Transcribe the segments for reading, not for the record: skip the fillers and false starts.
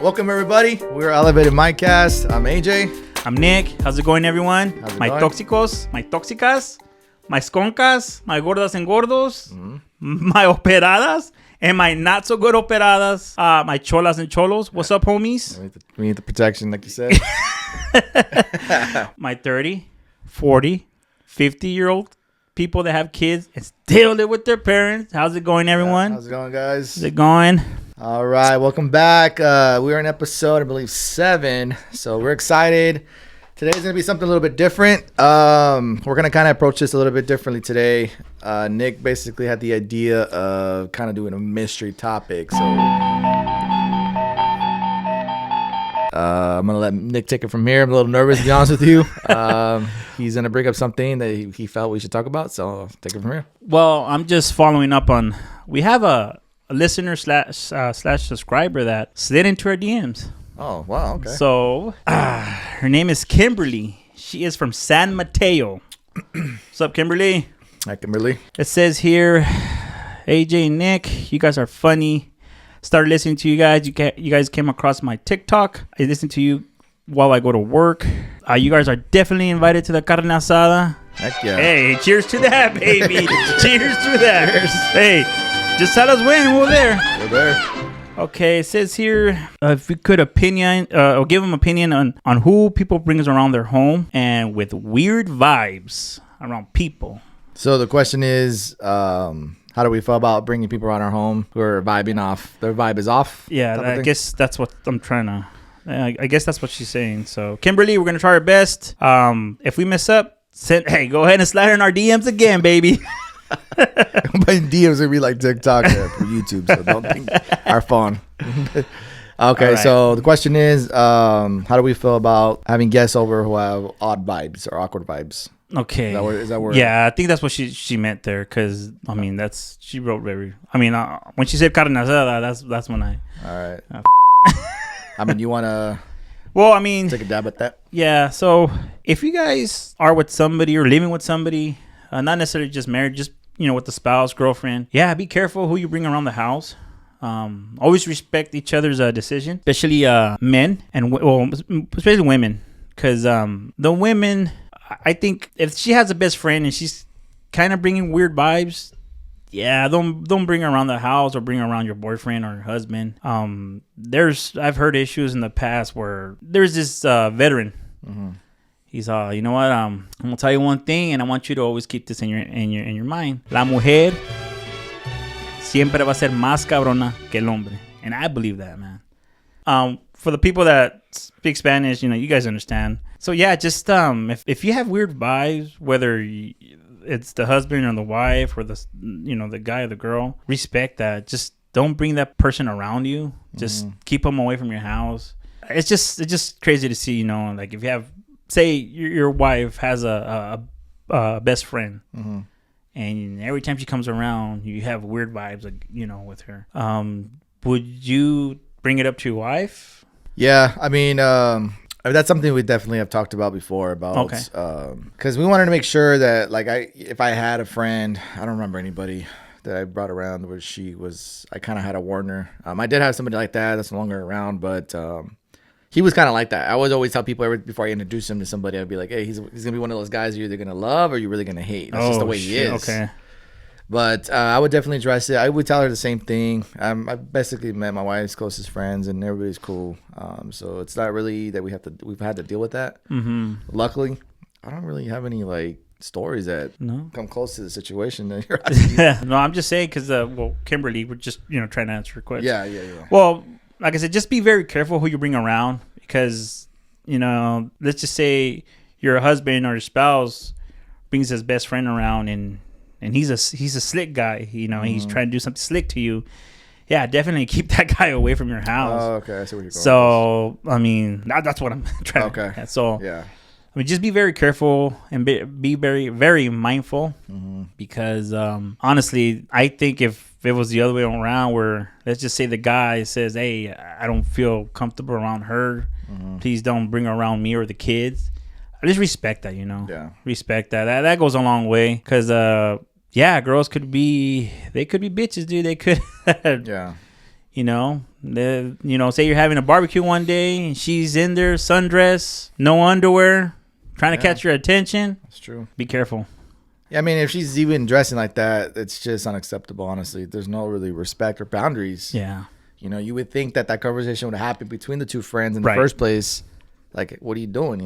Welcome everybody. We're Elevated Mindcast. I'm AJ. I'm Nick. How's it going, everyone? How's it my going? tóxicos, my tóxicas, my sconcas, my gordas and gordos, my operadas, and my not so good operadas, my cholas and cholos. What's up, homies? We need the protection, like you said. My 30, 40, 50-year-old people that have kids and still live with their parents. How's it going, everyone? How's it going, guys? How's it going? All right, welcome back. We're in episode, I believe, 7. So we're excited. Today's gonna be something a little bit different. We're gonna kind of approach this a little bit differently today. Nick basically had the idea of kind of doing a mystery topic. So I'm gonna let Nick take it from here. I'm a little nervous, to be honest with you. He's gonna bring up something that he felt we should talk about. So I'll take it from here. Well, I'm just following up on. We have a listener slash subscriber that slid into our DMs. Oh, wow. Okay. So, her name is Kimberly. She is from San Mateo. What's up, Kimberly? Hi, Kimberly. It says here, AJ and Nick, you guys are funny. Started listening to you guys. You guys came across my TikTok. I listen to you while I go to work. You guys are definitely invited to the carne asada. Heck yeah. Hey, cheers to that, baby. Cheers to that. Hey, just tell us when we're there. We're there. Okay, it says here, if we could or give them opinion on who people brings around their home and with weird vibes around people. So the question is, how do we feel about bringing people around our home who are vibing off? Their vibe is off? Yeah, I guess that's what I'm trying to... I guess that's what she's saying. So, Kimberly, we're going to try our best. If we mess up, go ahead and slide in our DMs again, baby. My DMs gonna be like TikTok for YouTube, so don't think our phone. Okay, right. So the question is, how do we feel about having guests over who have odd vibes or awkward vibes? Okay. Is that where? Yeah, I think that's what she meant there, because I mean she wrote very. I mean, when she said carne asada, that's when I. All right. I mean, you wanna? Well, I mean, take a dab at that. Yeah. So if you guys are with somebody or living with somebody, not necessarily just married, just with the spouse, girlfriend. Yeah, be careful who you bring around the house. Always respect each other's decision, especially men and especially women, because the women, I think if she has a best friend and she's kind of bringing weird vibes, yeah, don't bring her around the house or bring her around your boyfriend or your husband. I've heard issues in the past where there's this veteran. Mm-hmm. He's you know what? I'm gonna tell you one thing, and I want you to always keep this in your mind. La mujer siempre va a ser más cabrona que el hombre, and I believe that, man. For the people that speak Spanish, you guys understand. So yeah, just if you have weird vibes, whether it's the husband or the wife or the guy or the girl, respect that. Just don't bring that person around you. Just keep them away from your house. It's just crazy to see, like if you have. Say your wife has a best friend, and every time she comes around, you have weird vibes, with her. Would you bring it up to your wife? Yeah, I mean, that's something we definitely have talked about before. Because we wanted to make sure that, if I had a friend, I don't remember anybody that I brought around where I kind of had to warn her. I did have somebody like that that's no longer around, but. He was kind of like that. I would always tell people before I introduce him to somebody, I'd be like, hey, he's going to be one of those guys you're either going to love or you're really going to hate. That's just the way he is. Okay. But I would definitely address it. I would tell her the same thing. I basically met my wife's closest friends, and everybody's cool. So it's not really that we've had to deal with that. Mm-hmm. Luckily, I don't really have any stories that come close to the situation that you're asking. No, I'm just saying because, Kimberly, we're just trying to answer your question. Yeah. Well, like I said, just be very careful who you bring around, because let's just say your husband or your spouse brings his best friend around and he's a slick guy. He's trying to do something slick to you. Yeah, definitely keep that guy away from your house. Oh, okay, I see where you're going. So I mean, that's what I'm trying. Okay. So yeah. I mean, just be very careful and be very, very mindful, because honestly, I think if it was the other way around, where let's just say the guy says, hey, I don't feel comfortable around her, please don't bring her around me or the kids. I just respect that, Yeah. Respect that. That goes a long way, because girls could be bitches, dude. They could, yeah. Say you're having a barbecue one day and she's in there, sundress, no underwear, trying to catch your attention. That's true. Be careful. Yeah, I mean, if she's even dressing like that, it's just unacceptable, honestly. There's no really respect or boundaries. Yeah. You would think that conversation would happen between the two friends in the first place. Like, what are you doing?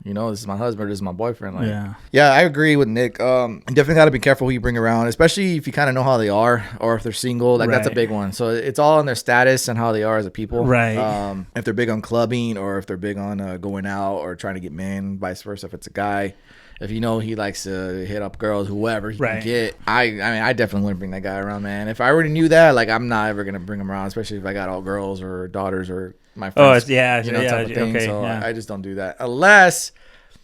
This is my husband, this is my boyfriend. Like, yeah, I agree with Nick. You definitely got to be careful who you bring around, especially if you kind of know how they are or if they're single. Like, that's a big one. So it's all on their status and how they are as a people. Right. If they're big on clubbing or if they're big on going out or trying to get men, vice versa if it's a guy. If he likes to hit up girls, whoever he can get, I definitely wouldn't bring that guy around, man. If I already knew that, like, I'm not ever gonna bring him around, especially if I got all girls or daughters or my friends. Type of thing. Okay, so I just don't do that unless,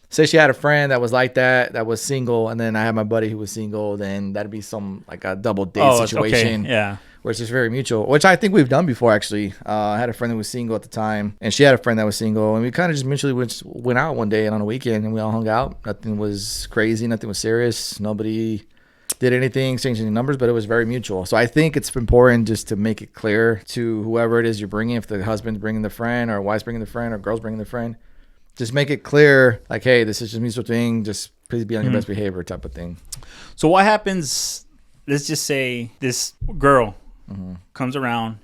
say, she had a friend that was like that was single, and then I had my buddy who was single. Then that'd be some like a double date situation. Yeah. Where it's just very mutual, which I think we've done before, actually. I had a friend that was single at the time, and she had a friend that was single, and we kind of just mutually went out one day and on a weekend, and we all hung out. Nothing was crazy. Nothing was serious. Nobody did anything, exchanged any numbers, but it was very mutual. So I think it's important just to make it clear to whoever it is you're bringing, if the husband's bringing the friend or wife's bringing the friend or girl's bringing the friend, just make it clear, like, hey, this is just a mutual thing. Just please be on your best behavior type of thing. So what happens, let's just say this girl comes around,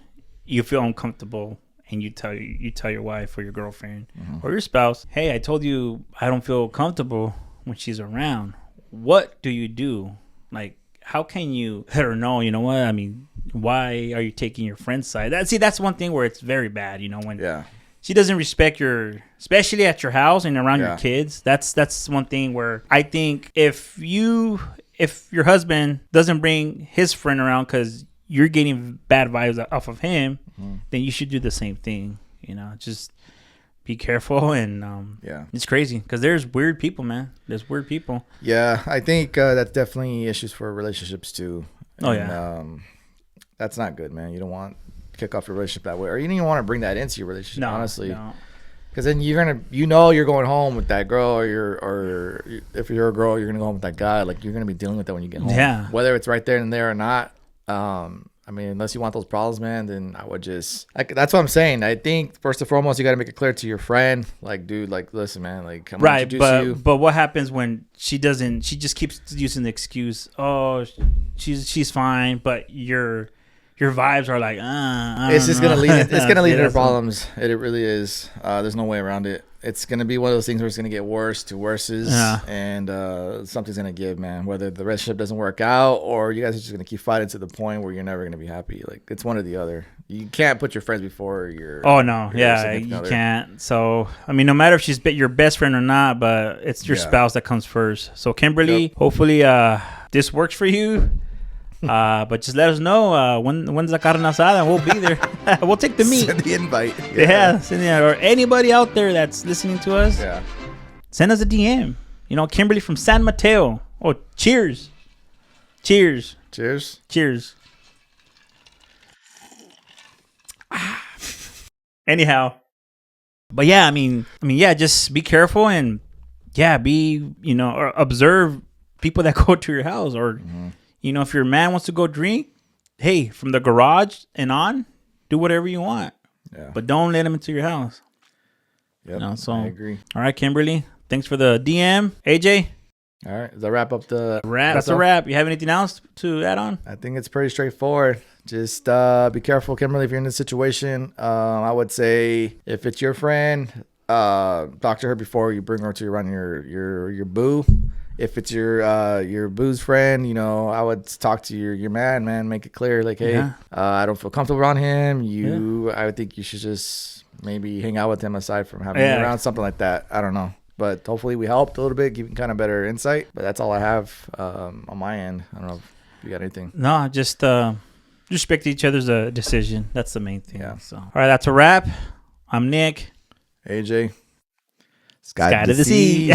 you feel uncomfortable, and you tell your wife or your girlfriend or your spouse, hey, I told you I don't feel comfortable when she's around. What do you do? Like, how can you let her know, you know what? I mean, why are you taking your friend's side? That's one thing where it's very bad, when she doesn't respect especially at your house and around your kids. That's one thing where I think if your husband doesn't bring his friend around because you're getting bad vibes off of him, then you should do the same thing. Just be careful. And it's crazy because there's weird people, man. There's weird people. Yeah, I think that's definitely issues for relationships too. That's not good, man. You don't want to kick off your relationship that way, or you don't even want to bring that into your relationship, honestly. Because then you're going home with that girl, or if you're a girl, you're gonna go home with that guy. Like, you're gonna be dealing with that when you get home. Yeah. Whether it's right there and there or not. I mean, unless you want those problems, man, then I would just that's what I'm saying. I think first and foremost, you got to make it clear to your friend, like, dude, like, listen, man, like, I'm right. But what happens when she doesn't? She just keeps using the excuse, oh, she's fine, but your vibes are like, it's just gonna lead. It's gonna lead to problems. It really is. There's no way around it. It's gonna be one of those things where it's gonna get worse to worses, and something's gonna give, man. Whether the relationship doesn't work out or you guys are just gonna keep fighting to the point where you're never gonna be happy. Like, it's one or the other. You can't put your friends before your. Oh no, you can't. So I mean, no matter if she's your best friend or not, but it's your spouse that comes first. So Kimberly, hopefully, this works for you. But just let us know when's the carne asada, and we'll be there. We'll take the meat. Send the invite. Send the, or anybody out there that's listening to us. Yeah. Send us a DM. Kimberly from San Mateo. Oh, cheers. Cheers. Cheers. Cheers. Anyhow. But yeah, I mean, just be careful and or observe people that go to your house, or if your man wants to go drink, hey, from the garage and on, do whatever you want. Yeah. But don't let him into your house. Yep. So I agree. All right, Kimberly. Thanks for the DM. AJ. All right. Does that wrap up the wrap? That's a wrap. You have anything else to add on? I think it's pretty straightforward. Just be careful, Kimberly, if you're in this situation. I would say if it's your friend, talk to her before you bring her to around your boo. If it's your boo's friend, I would talk to your man, make it clear, like, hey, I don't feel comfortable around him. I would think you should just maybe hang out with him aside from having him around, something like that. I don't know. But hopefully we helped a little bit, giving kind of better insight. But that's all I have on my end. I don't know if you got anything. No, just respect each other's decision. That's the main thing. Yeah. So, all right, that's a wrap. I'm Nick. AJ. Sky to the sea.